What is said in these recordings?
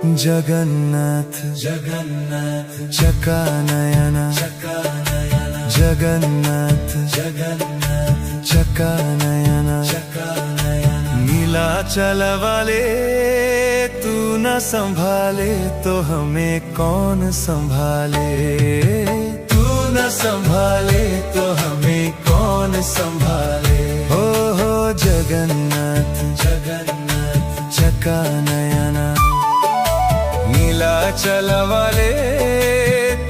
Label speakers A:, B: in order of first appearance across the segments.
A: जगन्नाथ जगन्नाथ चकानयन चकानयन जगन्नाथ जगन्नाथ चकानयन चकानयन नीलाचल वाले तू न संभाले तो हमें कौन संभाले। तू न संभाले तो हमें कौन संभाले। हो जगन्नाथ जगन्नाथ चकानयन नीलाचल वाले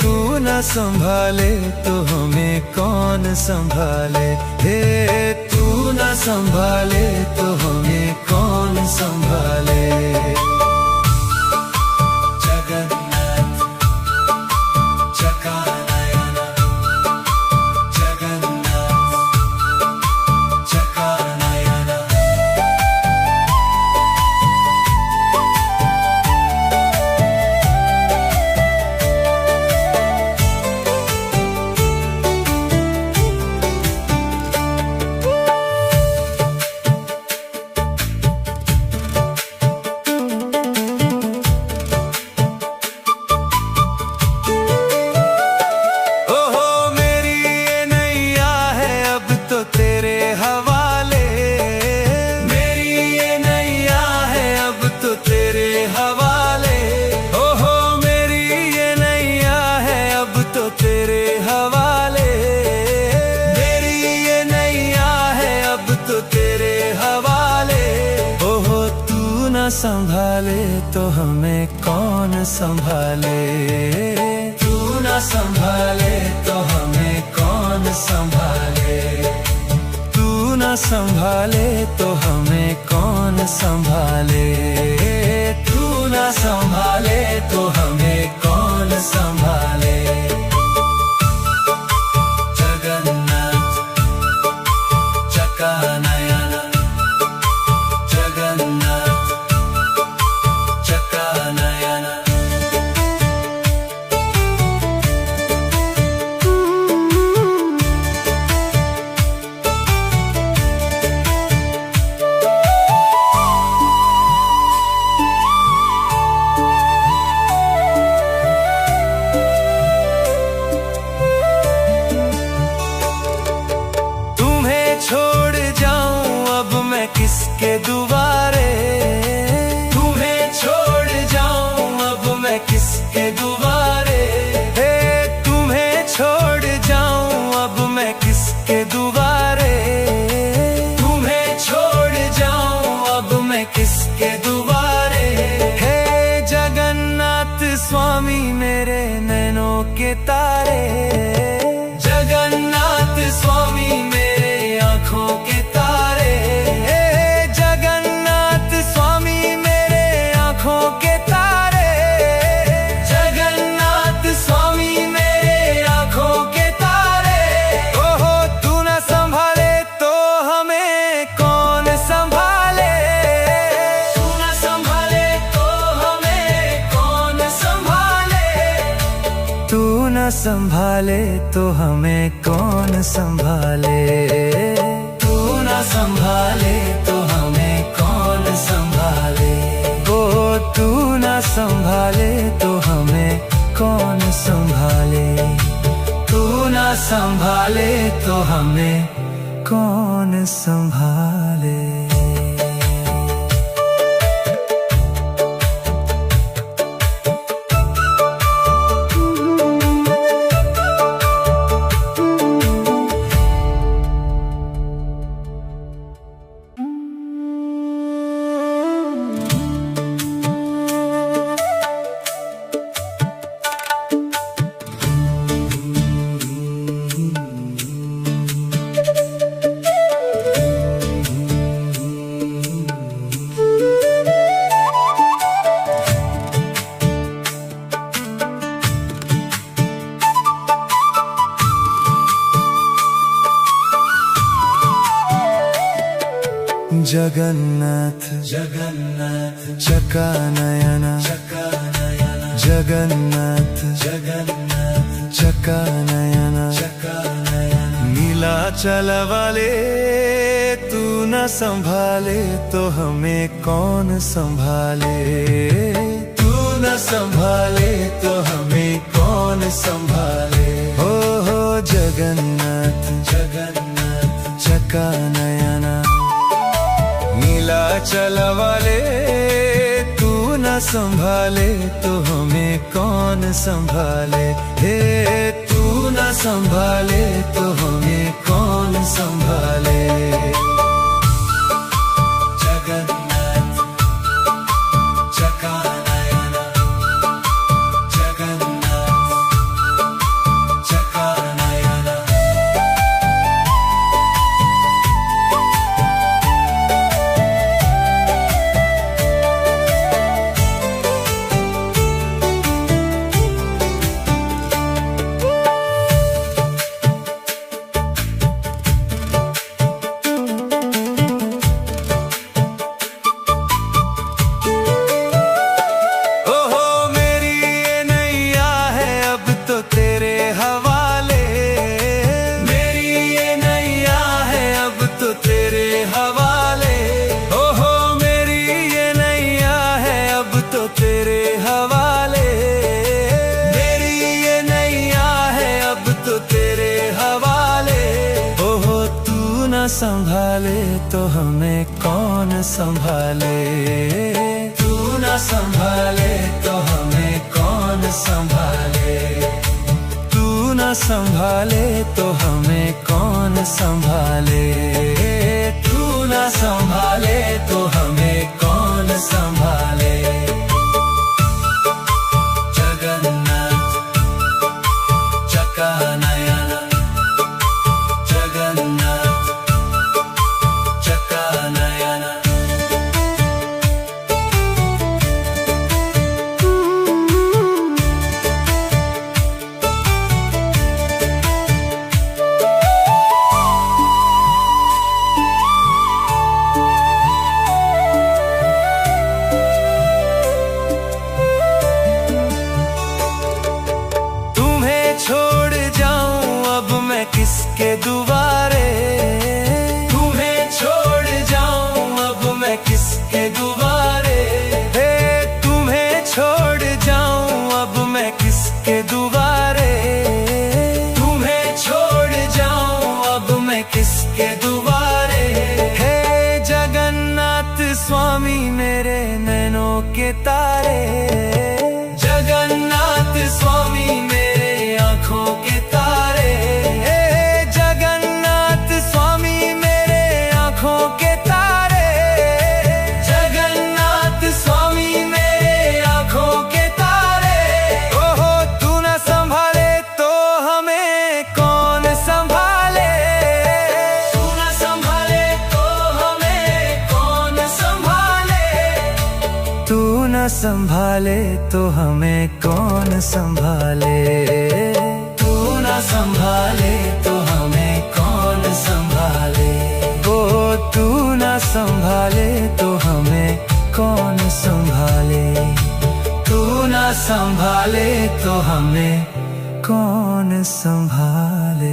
A: तू न संभाले तो हमें कौन संभाले। हे तू न संभाले तो हमें कौन संभाले। जगन्नाथ चकानयन जगन्नाथ चकानयन संभाले तो हमें कौन संभाले। तू न संभाले तो हमें कौन संभाले। तू न संभाले तो हमें कौन संभाले। तू न संभाले तो हमें कौन संभाले। जगन्नाथ चकानयन जगन्नाथ चकानयन तुम्हें छोड़ जाऊं अब मैं किसके दुआरे। तुम्हें छोड़ जाऊं अब मैं किसके दुआरे। हे तुम्हें छोड़ जाऊं अब मैं किसके दुआरे। तुम्हें छोड़ जाऊं अब मैं किसके दुआरे। हे जगन्नाथ स्वामी मेरे नैनों के तारे। जगन्नाथ स्वामी मेरे आँखों के तारे। जगन्नाथ स्वामी मेरे आँखों के तारे। जगन्नाथ स्वामी मेरे आँखों के तारे। ओहो तू न संभाले तो हमें कौन संभाले। तू न संभाले तो हमें कौन संभाले। तू न संभाले तो हमें कौन संभाले। तू न संभाले तो हमें कौन संभाले। ओ तू न संभाले तो हमें कौन संभाले। तू न संभाले तो हमें कौन संभाले। जगन्नाथ जगन्नाथ चकानयन चकानयन जगन्नाथ जगन्नाथ चकानयन चकानयन नीलाचल वाले तू न संभाले तो हमें कौन संभाले। तू संभाले तो हमें कौन संभाले। हो जगन्नाथ जगन्नाथ चका नयना, नीलाचल वाले तू न संभाले तो हमें कौन संभाले। हे तू न संभाले तो हमें कौन संभाले। संभाले तो हमें कौन संभाले। तू न संभाले तो हमें कौन संभाले। तू न संभाले तो हमें कौन संभाले। तू न संभाले तो हमें कौन संभाले। जगन्नाथ चका नयना, जगन्नाथ किसके दुआरे। तुम्हें छोड़ जाऊं अब मैं किसके दुआरे। हे तुम्हें छोड़ जाऊं अब मैं किसके दुआरे। तुम्हें छोड़ जाऊं अब मैं किसके दुआरे। हे जगन्नाथ स्वामी मेरे नैनों के तारे। जगन्नाथ स्वामी मेरे आँखों के तारे। संभाले तो हमें कौन संभाले। तू न संभाले तो हमें कौन संभाले। ओ तू न संभाले तो हमें कौन संभाले। तू न संभाले तो हमें कौन संभाले।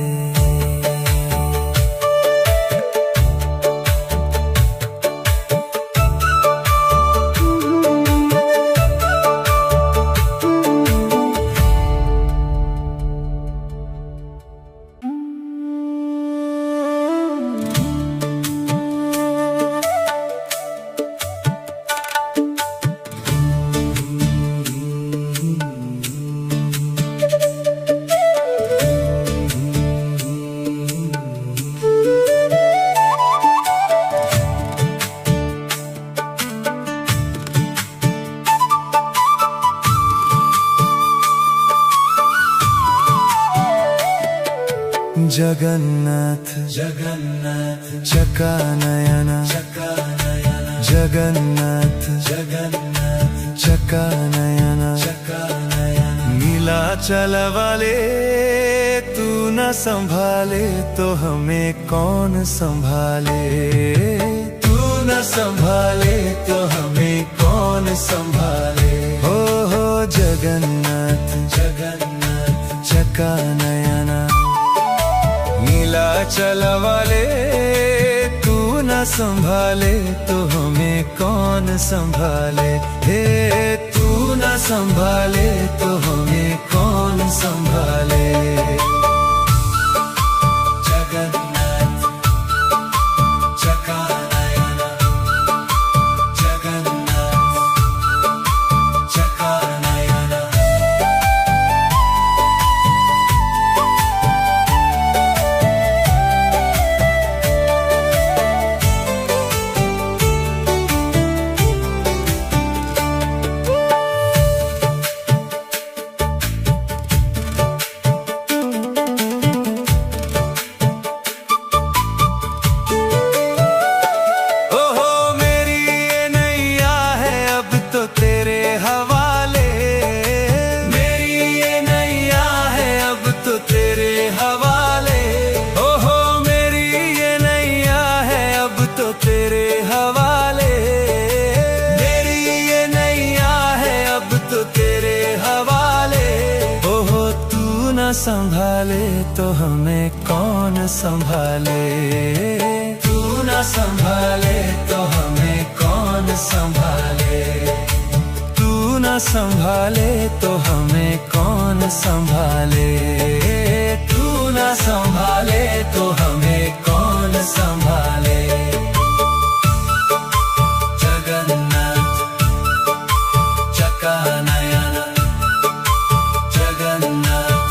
A: जगन्नाथ जगन्नाथ चका नयना, जगन्नाथ जगन्नाथ चका नयना, नीलाचल वाले तू न संभाले तो हमें कौन संभाले। तू न संभाले तो हमें कौन संभाले। हो जगन्नाथ जगन्नाथ चका नयना, नीलाचल वाले तू न संभाले तो हमें कौन संभाले। हे तू न संभाले तो हमें कौन संभाले। जगन्नाथ चकानयन, जगन्नाथ चकानयन। संभाले तो हमें कौन संभाले। तू न संभाले तो हमें कौन संभाले। तू न संभाले तो हमें कौन संभाले। तू न संभाले तो हमें कौन संभाले। जगन्नाथ चकानयन, जगन्नाथ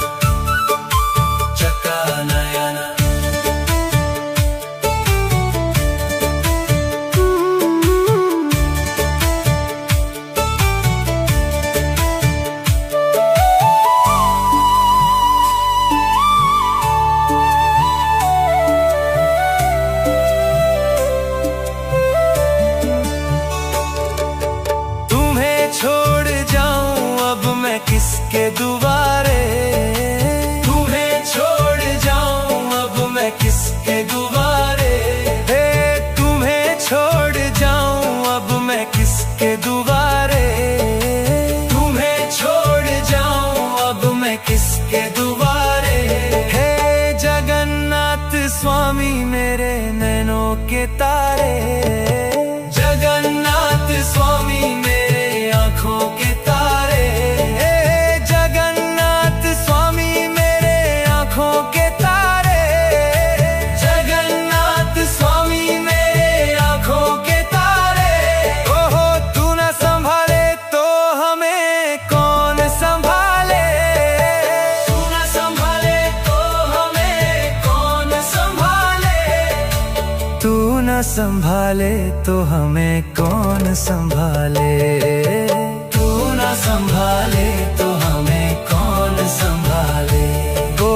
A: चकानयन। तुम्हें छोड़ जाऊं अब मैं किसके दुआरे। किसके दुआरे हे तुम्हें छोड़ जाऊं अब मैं किसके दुआरे। तुम्हें छोड़ जाऊं अब मैं किसके दुआरे। हे जगन्नाथ स्वामी मेरे नैनों के तारे। जगन्नाथ स्वामी मेरे आँखों के तारे। हे जगन्नाथ स्वामी मेरे आँखों के तारे। संभाले तो हमें कौन संभाले। तू न संभाले तो हमें कौन संभाले। ओ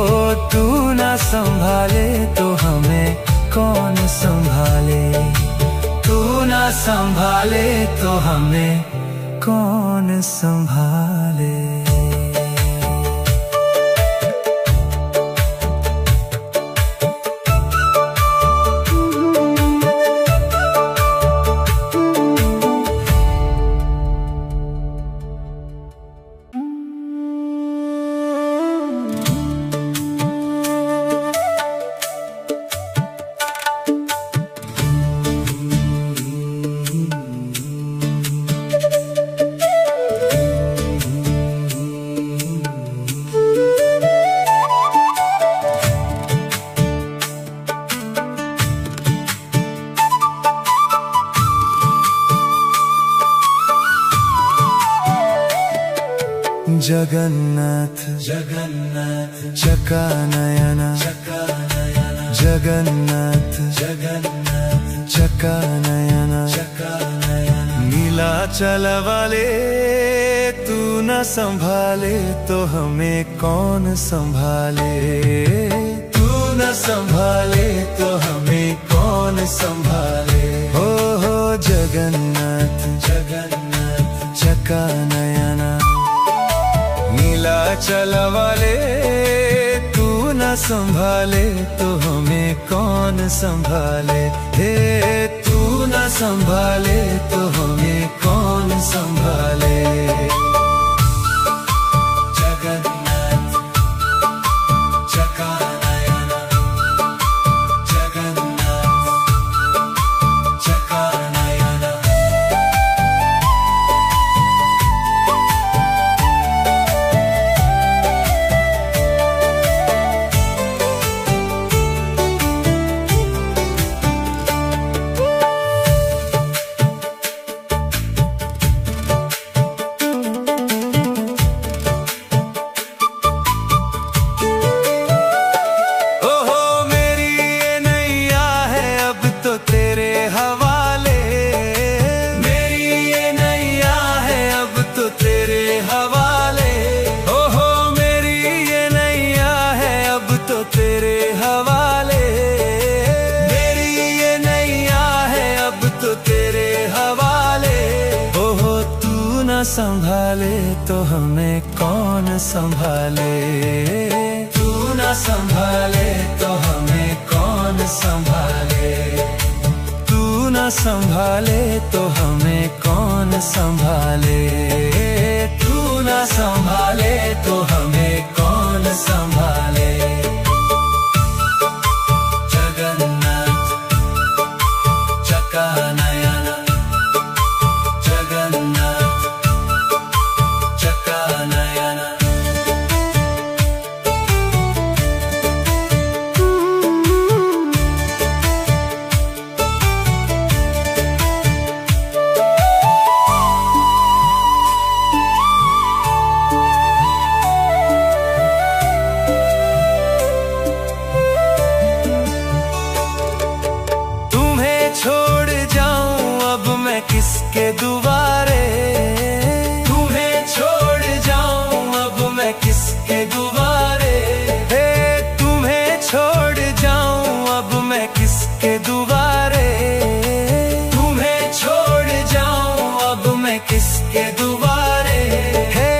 A: तू न संभाले तो हमें कौन संभाले। तू न संभाले तो हमें कौन संभाले। जगन्नाथ जगन्नाथ चकानयन, चकानयन जगन्नाथ जगन्नाथ चकानयन, चकानयन। नीलाचल वाले तू न संभाले तो हमें कौन संभाले। तू न संभाले तो हमें कौन संभाले। हो जगन्नाथ जगन्नाथ चकानयन। नीलाचल वाले तू न संभाले तो हमें कौन संभाले। हे तू न संभाले तो हमें कौन संभाले। जगन्नाथ चकानयन, जगन्नाथ चकानयन। संभाले तो हमें कौन संभाले। तू ना संभाले तो हमें कौन संभाले। तू ना संभाले तो हमें कौन संभाले। तू ना संभाले तो हमें कौन संभाले। जगन्नाथ चकानयन, जगन्नाथ चकानयन। किसके दुआरे तुम्हें छोड़ जाऊं अब मैं किसके दुआरे। हे तुम्हें छोड़ जाऊं अब मैं किसके दुआरे। तुम्हें छोड़ जाऊं अब मैं किसके दुआरे। हे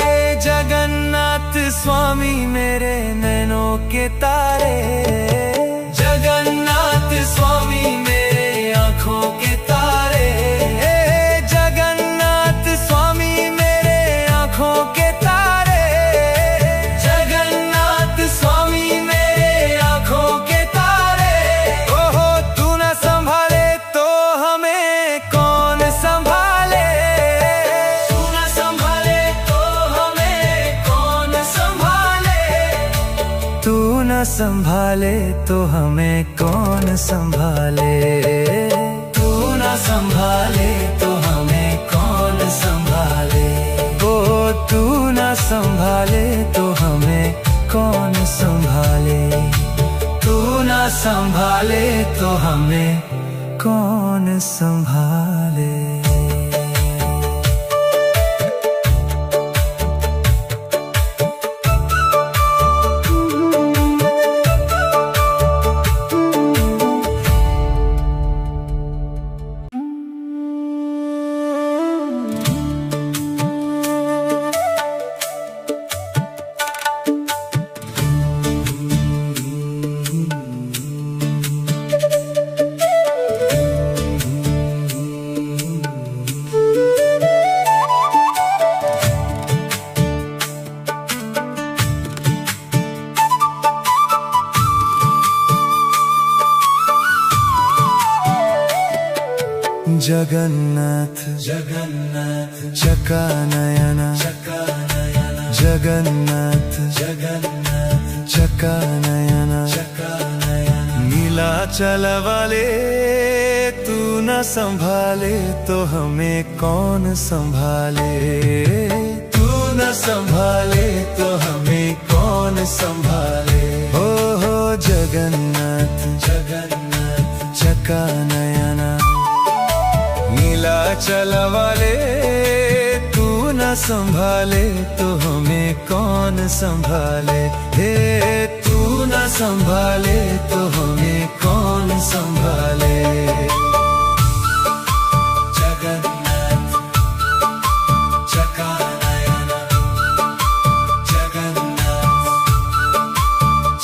A: जगन्नाथ स्वामी मेरे नैनों के तारे। जगन्नाथ स्वामी मेरे आँखों के तारे। संभाले तो हमें कौन संभाले। तू ना संभाले तो हमें कौन संभाले। ओ तू ना संभाले तो हमें कौन संभाले। तू ना संभाले तो हमें कौन संभाले। जगन्नाथ जगन्नाथ चकानयन, चकानयन। जगन्नाथ जगन्नाथ चकानयन, चकानयन। नीलाचल वाले तू न संभाले तो हमें कौन संभाले। तू न संभाले तो हमें कौन संभाले। हो जगन्नाथ जगन्नाथ चकानयन। नीलाचल वाले तू न संभाले तो हमें कौन संभाले। हे तू न संभाले तो हमें कौन संभाले। जगन्नाथ चकानयन, जगन्नाथ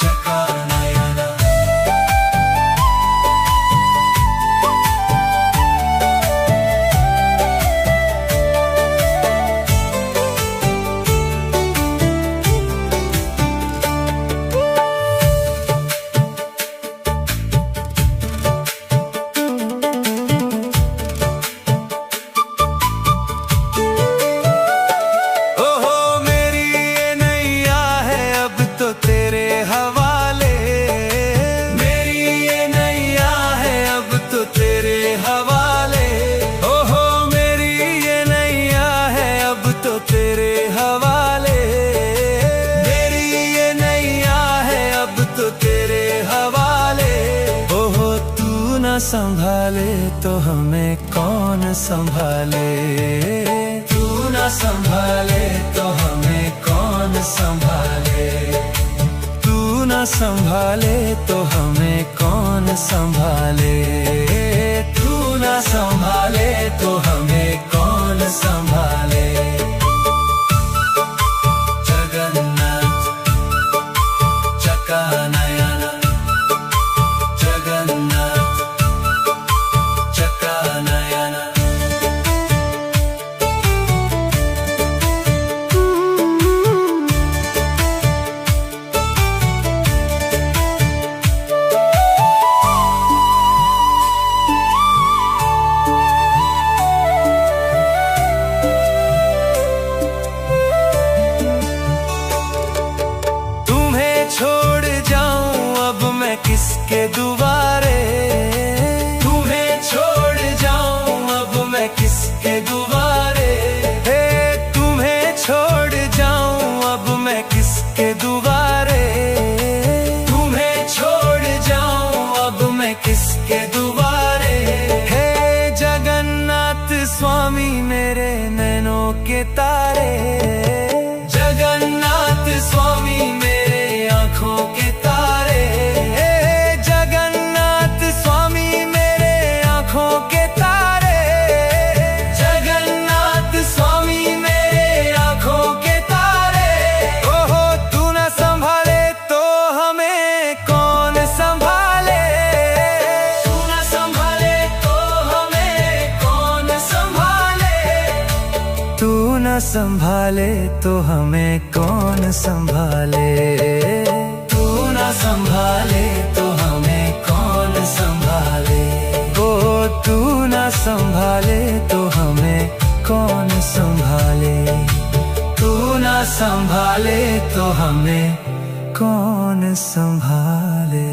A: चकानयन। संभाले तो हमें कौन संभाले। तू न संभाले तो हमें कौन संभाले। तू न संभाले तो हमें कौन संभाले। तू न संभाले तो हमें कौन संभाले। किसके दुआरे। तुम्हें छोड़ जाऊं अब मैं किसके दुआरे। तुम्हें छोड़ जाऊं अब मैं किसके दुआरे। तुम्हें छोड़ जाऊं अब मैं किसके दुआरे। हे जगन्नाथ स्वामी मेरे नैनों के तारे। जगन्नाथ स्वामी मेरे आँखों के तारे। जगन्नाथ स्वामी मेरे आँखों के तारे। जगन्नाथ स्वामी मेरे आँखों के तारे। ओहो तू न संभाले तो हमें कौन संभाले। तू न संभाले तो हमें कौन संभाले। तू न संभाले तो हमें कौन संभाले। तू न संभाले तो हमें कौन संभाले। ओ तू न संभाले तो हमें कौन संभाले। तू न संभाले तो हमें कौन संभाले।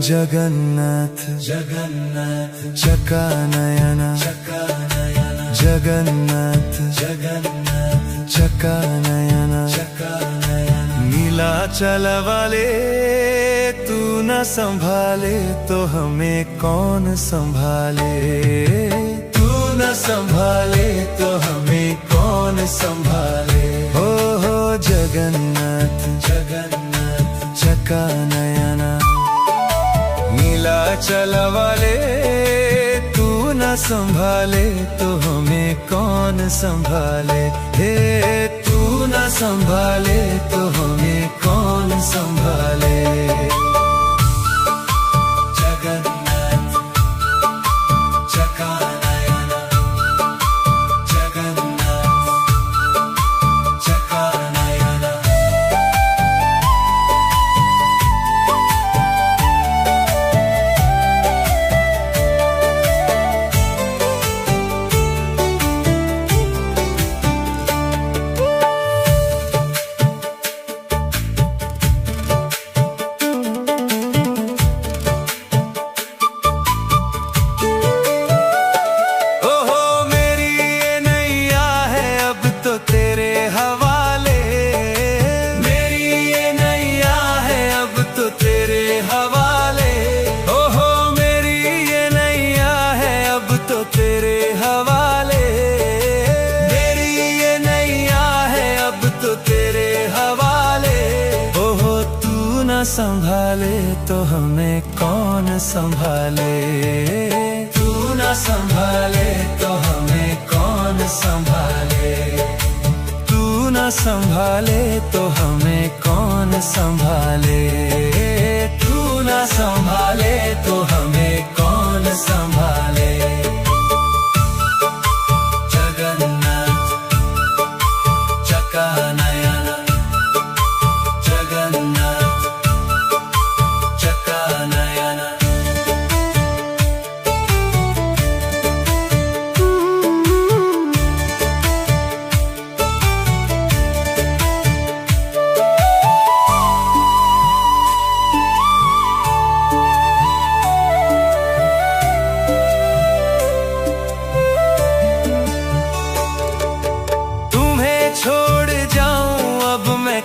A: जगन्नाथ जगन्नाथ चकानयन चकानयन। जगन्नाथ जगन्नाथ चकानयन चकानयन। नीलाचल वाले तू न संभाले तो हमें कौन संभाले। तू न संभाले तो हमें कौन संभाले। हो जगन्नाथ जगन्नाथ चकानयन। नीलाचल वाले तू न संभाले तो हमें कौन संभाले। हे तू न संभाले तो हमें कौन संभाले। जगन्नाथ चकानयन। जगन्नाथ चकानयन। संभाले तो हमें कौन संभाले। तू न संभाले तो हमें कौन संभाले। तू न संभाले तो हमें कौन संभाले। तू न संभाले तो हमें कौन संभाले। जगन्नाथ चकानयन। जगन्नाथ चकानयन।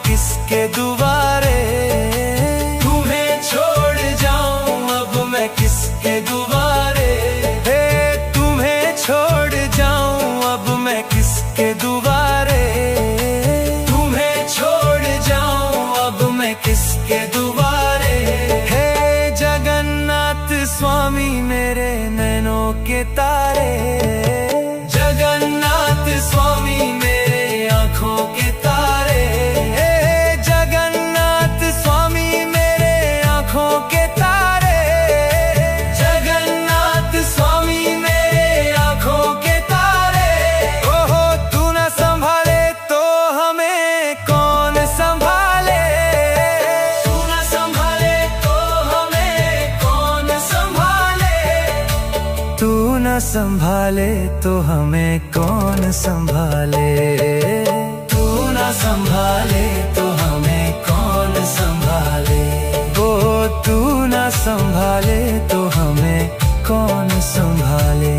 A: किसके दुआरे। तुम्हें छोड़ जाऊं अब मैं किसके दुआरे। तुम्हें छोड़ जाऊं अब मैं किसके दुआरे। तुम्हें छोड़ जाऊं अब मैं किसके दुआरे। हे जगन्नाथ के तारे। जगन्नाथ स्वामी मेरे आँखों के तारे। जगन्नाथ स्वामी मेरे आँखों के तारे। जगन्नाथ स्वामी मेरे आँखों के तारे। ओहो तू न संभाले तो हमें कौन संभाले। तू न संभाले तो हमें कौन संभाले। तू न संभाले तो हमें कौन संभाले। तू न संभाले तो हमें कौन संभाले। ओ तू न संभाले तो हमें कौन संभाले।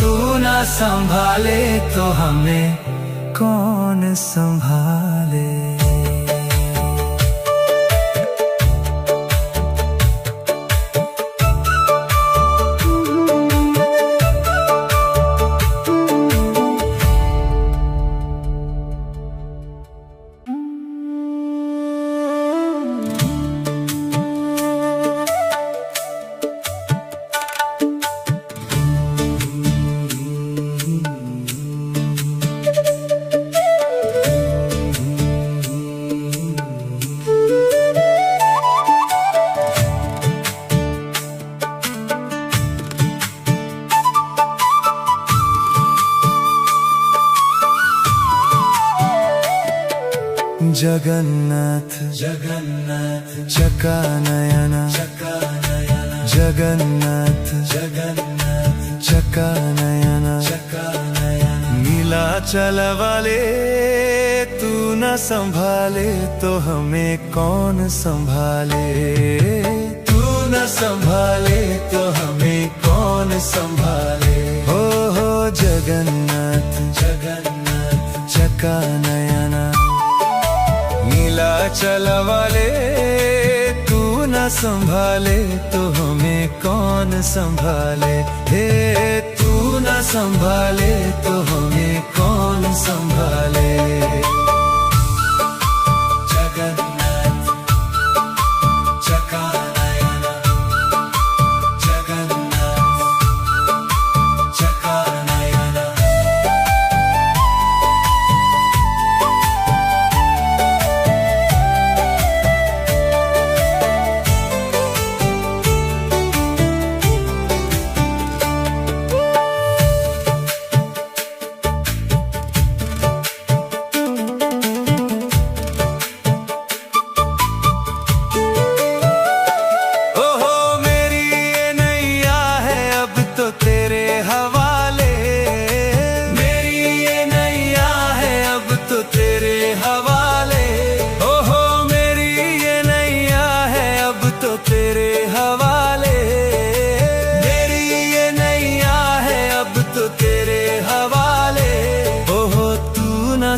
A: तू न संभाले तो हमें कौन संभाले। जगन्नाथ जगन्नाथ चकानयन चकानयन। जगन्नाथ जगन्नाथ चकानयन चकानयन। नीलाचल वाले तू न संभाले तो हमें कौन संभाले। तू न संभाले तो हमें कौन संभाले। हो जगन्नाथ जगन्नाथ चकानयन। नीलाचल वाले तू न संभाले तो हमें कौन संभाले। हे तू न संभाले तो हमें कौन संभाले। जगन्नाथ चकानयन। जगन्नाथ चकानयन।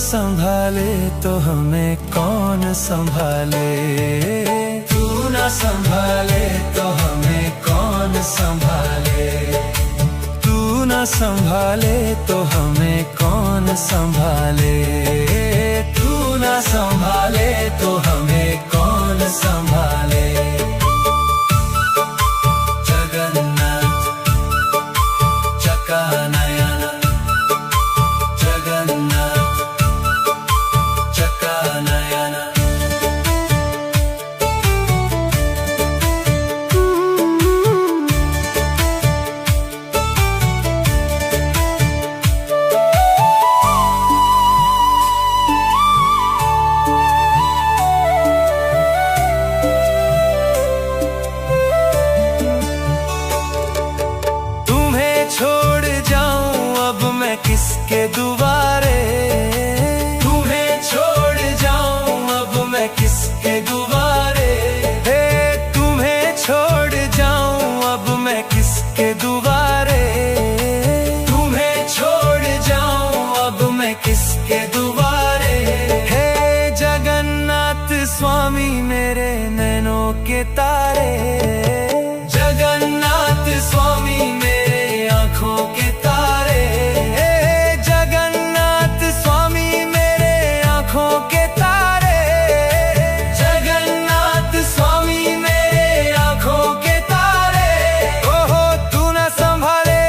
A: संभाले तो हमें कौन संभाले। तू न संभाले तो हमें कौन संभाले। तू न संभाले तो हमें कौन संभाले। तू न संभाले तो हमें कौन संभाले। जगन्नाथ चकानयन। जगन्नाथ चकानयन। तुम्हें छोड़ जाऊं अब मैं किसके दुआरे। तुम्हें छोड़ जाऊं अब मैं किसके दुआरे। हे तुम्हें छोड़ जाऊं अब मैं किसके दुआरे। तुम्हें छोड़ जाऊं अब मैं किसके दुआरे। हे जगन्नाथ स्वामी मेरे नैनों के तारे। जगन्नाथ स्वामी मेरे आँखों के तारे। जगन्नाथ स्वामी मेरे आँखों के तारे। जगन्नाथ स्वामी मेरे आँखों के तारे। ओहो तू न संभाले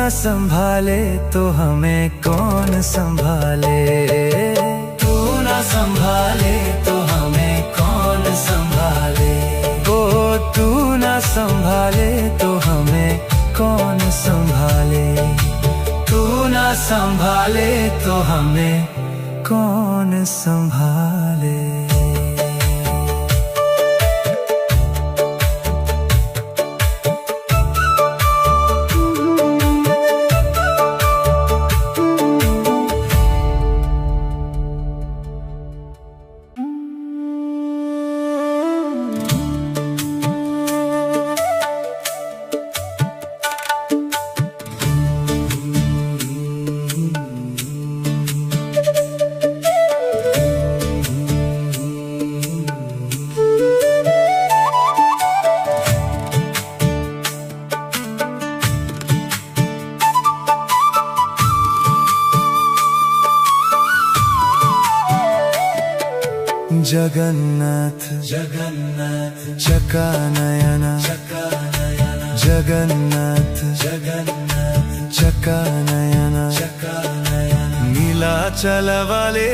A: ना संभाले तो हमें कौन संभाले। तू ना संभाले तो हमें कौन संभाले। ओ तू ना संभाले तो हमें कौन संभाले। तू ना संभाले तो हमें कौन संभाले। जगन्नाथ जगन्नाथ चकानयन चकानयन जगन्नाथ जगन्नाथ चकानयन चकानयन। नीलाचल वाले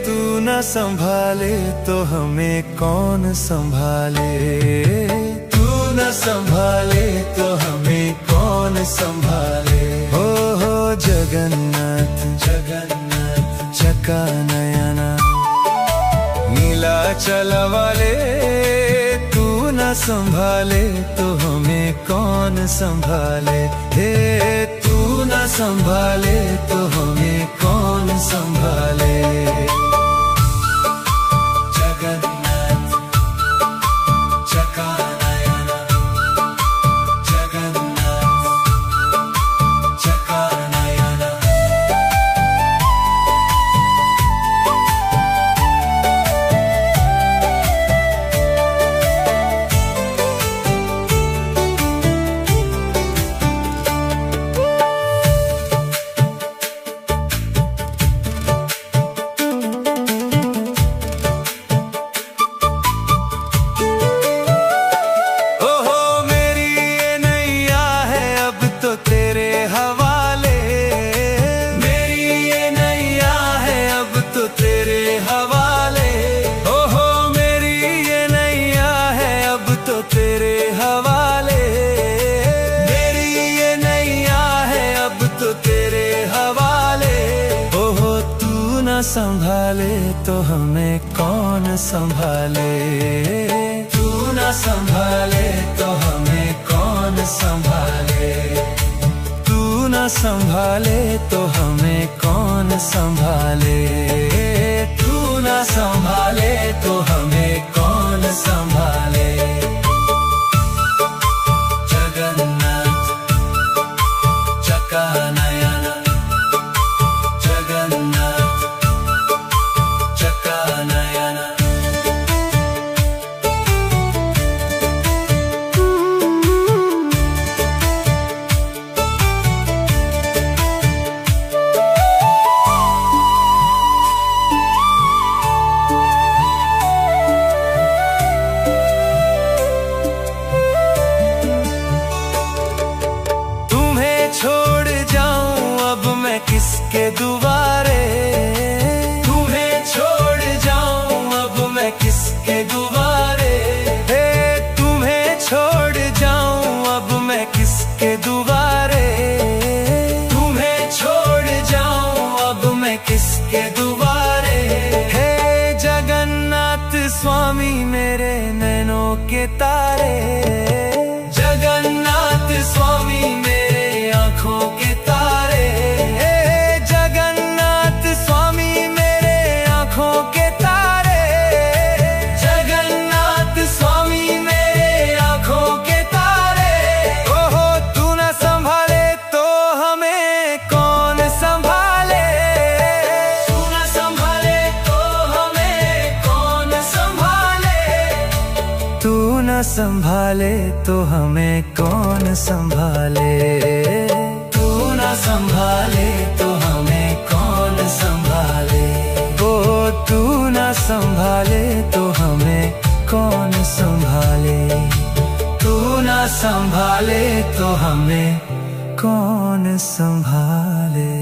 A: तू न संभाले तो हमें कौन संभाले। तू न संभाले तो हमें कौन संभाले। हो जगन्नाथ जगन्नाथ चकानयन। नीलाचल वाले तू न संभाले तो हमें कौन संभाले। हे तू न संभाले तो हमें कौन संभाले। जगन्नाथ चकानयन जगन्नाथ चकानयन। संभाले तो हमें कौन संभाले। तू न संभाले तो हमें कौन संभाले। तू न संभाले तो हमें कौन संभाले। तू न संभाले तो हमें कौन संभाले। जगन्नाथ चकानयन जगन्नाथ चकानयन। तुम्हें छोड़ जाऊं अब मैं किसके दुआरे। किसके दुआरे। हे तुम्हें छोड़ जाऊं अब मैं किसके दुआरे। तुम्हें छोड़ जाऊं अब मैं किसके दुआरे। हे जगन्नाथ स्वामी मेरे नैनों के तारे। जगन्नाथ स्वामी मेरे आँखों के तारे। हे जगन्नाथ स्वामी मेरे आँखों के तारे। तू न संभाले तो हमें कौन संभाले। तू न संभाले तो हमें कौन संभाले। ओ तू न संभाले तो हमें कौन संभाले। तू न संभाले तो हमें कौन संभाले।